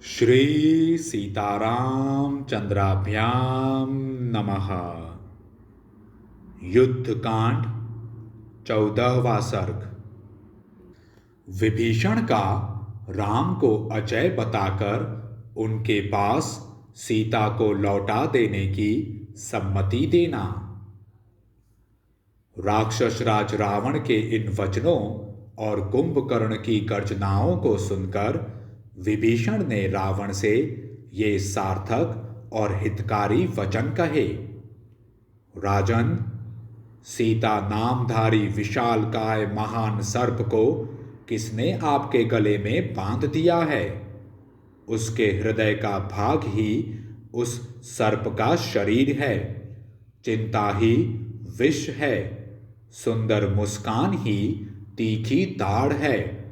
श्री सीताराम चंद्राभ्याम नमः। युद्धकांड 14वां सर्ग। विभीषण का राम को अजय बताकर उनके पास सीता को लौटा देने की सम्मति देना। राक्षस राज रावण के इन वचनों और कुंभकर्ण की गर्जनाओं को सुनकर विभीषण ने रावण से ये सार्थक और हितकारी वचन कहे। राजन, सीता नामधारी विशालकाय महान सर्प को किसने आपके गले में बांध दिया है? उसके हृदय का भाग ही उस सर्प का शरीर है। चिंता ही विष है, सुंदर मुस्कान ही तीखी दाढ़ है,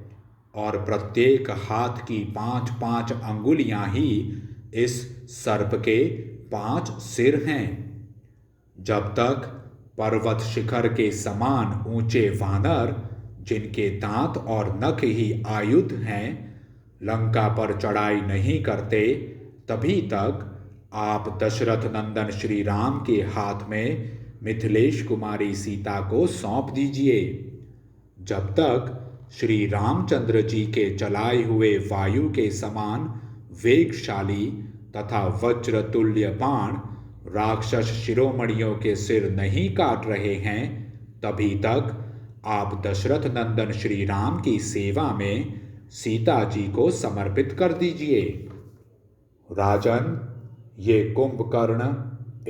और प्रत्येक हाथ की 5-5 अंगुलियां ही इस सर्प के 5 सिर हैं। जब तक पर्वत शिखर के समान ऊंचे वानर, जिनके दांत और नख ही आयुध हैं, लंका पर चढ़ाई नहीं करते, तभी तक आप दशरथ नंदन श्री राम के हाथ में मिथिलेश कुमारी सीता को सौंप दीजिए। जब तक श्री रामचंद्र जी के चलाए हुए वायु के समान वेगशाली तथा वज्र तुल्य बाण राक्षस शिरोमणियों के सिर नहीं काट रहे हैं, तभी तक आप दशरथ नंदन श्री राम की सेवा में सीता जी को समर्पित कर दीजिए। राजन, ये कुंभकर्ण,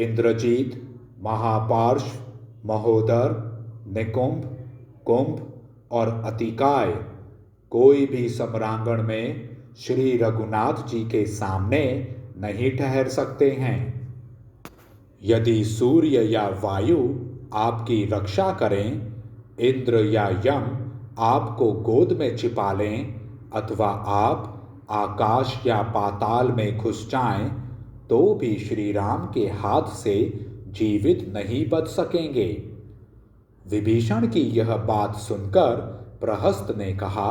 इंद्रजीत, महापार्श्व, महोदर, निकुंभ, कुंभ और अतिकाय कोई भी सम्रांगण में श्री रघुनाथ जी के सामने नहीं ठहर सकते हैं। यदि सूर्य या वायु आपकी रक्षा करें, इंद्र या यम आपको गोद में छिपा लें, अथवा आप आकाश या पाताल में घुस जाएं, तो भी श्री राम के हाथ से जीवित नहीं बच सकेंगे। विभीषण की यह बात सुनकर प्रहस्त ने कहा,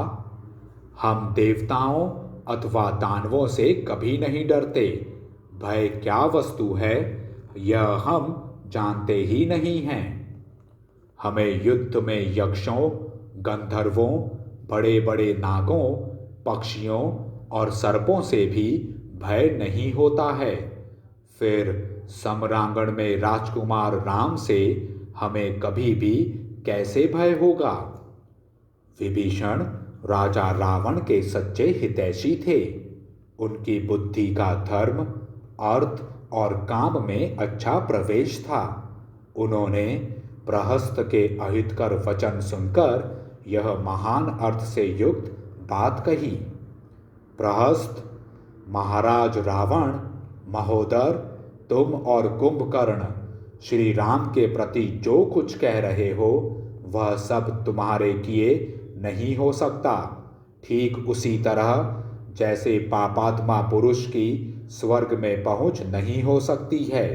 हम देवताओं अथवा दानवों से कभी नहीं डरते। भय क्या वस्तु है, यह हम जानते ही नहीं हैं। हमें युद्ध में यक्षों, गंधर्वों, बड़े बड़े नागों, पक्षियों और सर्पों से भी भय नहीं होता है। फिर सम्रांगण में राजकुमार राम से हमें कभी भी कैसे भय होगा? विभीषण राजा रावण के सच्चे हितैषी थे। उनकी बुद्धि का धर्म, अर्थ और काम में अच्छा प्रवेश था। उन्होंने प्रहस्त के अहितकर वचन सुनकर यह महान अर्थ से युक्त बात कही। प्रहस्त, महाराज रावण, महोदर, तुम और कुंभकर्ण श्री राम के प्रति जो कुछ कह रहे हो, वह सब तुम्हारे किए नहीं हो सकता। ठीक उसी तरह जैसे पापात्मा पुरुष की स्वर्ग में पहुंच नहीं हो सकती है।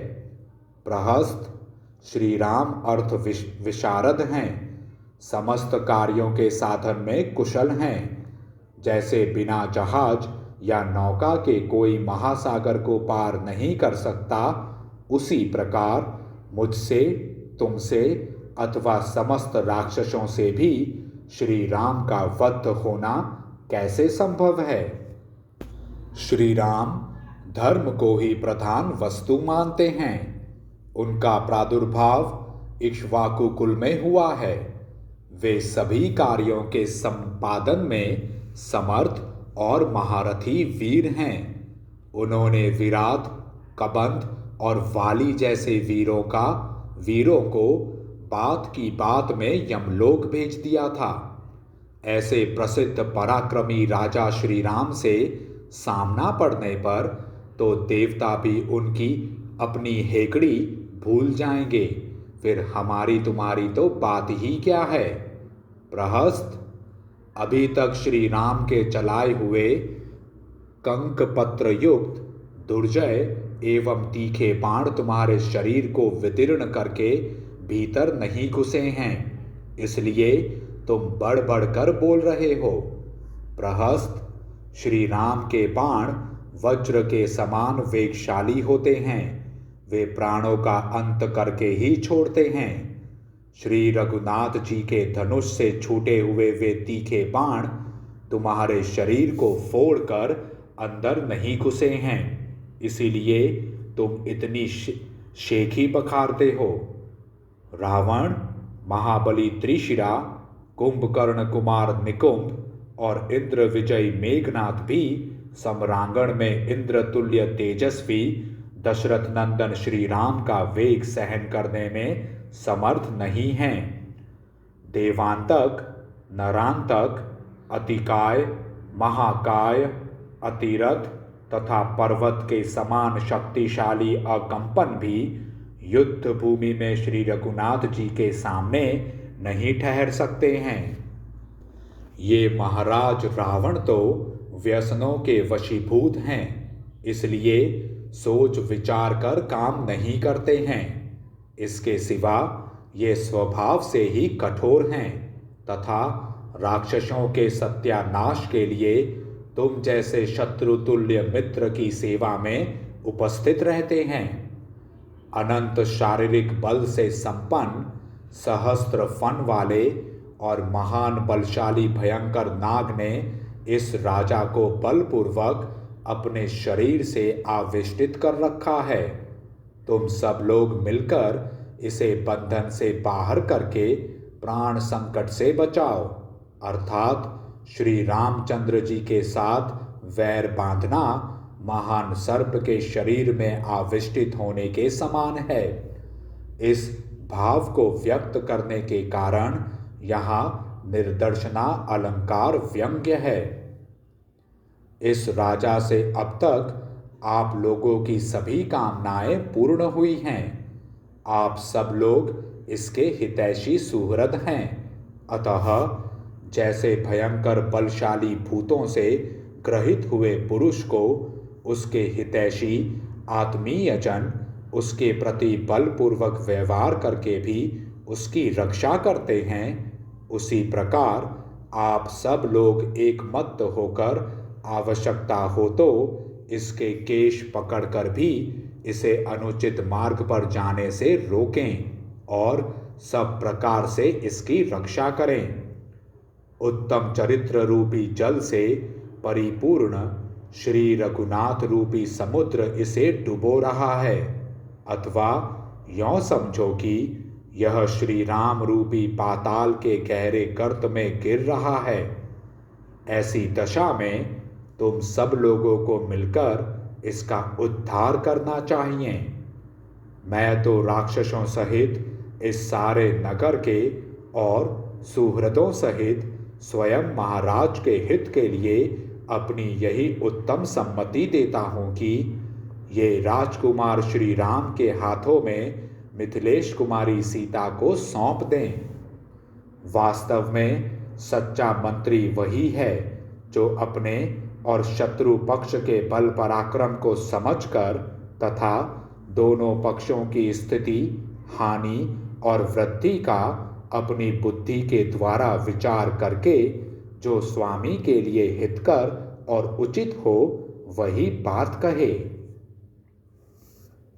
प्रहस्त, श्री राम अर्थ विशारद हैं, समस्त कार्यों के साधन में कुशल हैं। जैसे बिना जहाज या नौका के कोई महासागर को पार नहीं कर सकता, उसी प्रकार मुझसे, तुमसे अथवा समस्त राक्षसों से भी श्री राम का वध होना कैसे संभव है? श्री राम धर्म को ही प्रधान वस्तु मानते हैं। उनका प्रादुर्भाव इक्ष्वाकु कुल में हुआ है। वे सभी कार्यों के संपादन में समर्थ और महारथी वीर हैं। उन्होंने विराट, कबंध और वाली जैसे वीरों को बात की बात में यमलोक भेज दिया था। ऐसे प्रसिद्ध पराक्रमी राजा श्री राम से सामना पड़ने पर तो देवता भी उनकी अपनी हेकड़ी भूल जाएंगे। फिर हमारी तुम्हारी तो बात ही क्या है? प्रहस्त, अभी तक श्री राम के चलाए हुए कंक पत्र युक्त दुर्जय एवं तीखे बाण तुम्हारे शरीर को विदीर्ण करके भीतर नहीं घुसे हैं, इसलिए तुम बढ़ बढ़ कर बोल रहे हो। प्रहस्त, श्री राम के बाण वज्र के समान वेगशाली होते हैं। वे प्राणों का अंत करके ही छोड़ते हैं। श्री रघुनाथ जी के धनुष से छूटे हुए वे तीखे बाण तुम्हारे शरीर को फोड़कर अंदर नहीं घुसे हैं, इसीलिए तुम इतनी शेखी बखारते हो। रावण, महाबली त्रिशिरा, कुंभकर्ण कुमार निकुंभ और इंद्र विजयी मेघनाथ भी सम्रांगण में इंद्र तुल्य तेजस्वी दशरथ नंदन श्री राम का वेग सहन करने में समर्थ नहीं हैं। देवांतक, नरांतक, अतिकाय, महाकाय, अतिरथ तथा पर्वत के समान शक्तिशाली अकंपन भी युद्ध भूमि में श्री रघुनाथ जी के सामने नहीं ठहर सकते हैं। ये महाराज रावण तो व्यसनों के वशीभूत हैं, इसलिए सोच विचार कर काम नहीं करते हैं। इसके सिवा ये स्वभाव से ही कठोर हैं तथा राक्षसों के सत्यानाश के लिए तुम जैसे शत्रुतुल्य मित्र की सेवा में उपस्थित रहते हैं। अनंत शारीरिक बल से संपन्न, सहस्त्र फन वाले और महान बलशाली भयंकर नाग ने इस राजा को बलपूर्वक अपने शरीर से आविष्टित कर रखा है। तुम सब लोग मिलकर इसे बंधन से बाहर करके प्राण संकट से बचाओ, अर्थात श्री रामचंद्र जी के साथ वैर बांधना महान सर्प के शरीर में आविष्टित होने के समान है। इस भाव को व्यक्त करने के कारण यहाँ निर्दर्शना अलंकार व्यंग्य है। इस राजा से अब तक आप लोगों की सभी कामनाएं पूर्ण हुई हैं। आप सब लोग इसके हितैषी सुहृद हैं। अतः जैसे भयंकर बलशाली भूतों से ग्रहित हुए पुरुष को उसके हितैषी आत्मीय जन उसके प्रति बलपूर्वक व्यवहार करके भी उसकी रक्षा करते हैं, उसी प्रकार आप सब लोग एकमत होकर आवश्यकता हो तो इसके केश पकड़कर भी इसे अनुचित मार्ग पर जाने से रोकें और सब प्रकार से इसकी रक्षा करें। उत्तम चरित्र रूपी जल से परिपूर्ण श्री रघुनाथ रूपी समुद्र इसे डुबो रहा है, अथवा यों समझो कि यह श्री राम रूपी पाताल के गहरे गर्त में गिर रहा है। ऐसी दशा में तुम सब लोगों को मिलकर इसका उद्धार करना चाहिए। मैं तो राक्षसों सहित इस सारे नगर के और सुहृदों सहित स्वयं महाराज के हित के लिए अपनी यही उत्तम सम्मति देता हूँ कि ये राजकुमार श्री राम के हाथों में मिथिलेश कुमारी सीता को सौंप दें। वास्तव में सच्चा मंत्री वही है जो अपने और शत्रु पक्ष के बल पराक्रम को समझकर तथा दोनों पक्षों की स्थिति, हानि और वृद्धि का अपनी बुद्धि के द्वारा विचार करके जो स्वामी के लिए हितकर और उचित हो वही बात कहे।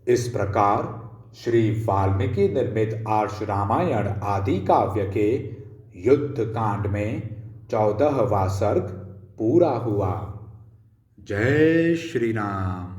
इस प्रकार श्री वाल्मीकि निर्मित आर्ष रामायण आदि काव्य के युद्ध कांड में 14वां सर्ग पूरा हुआ। जय श्री राम।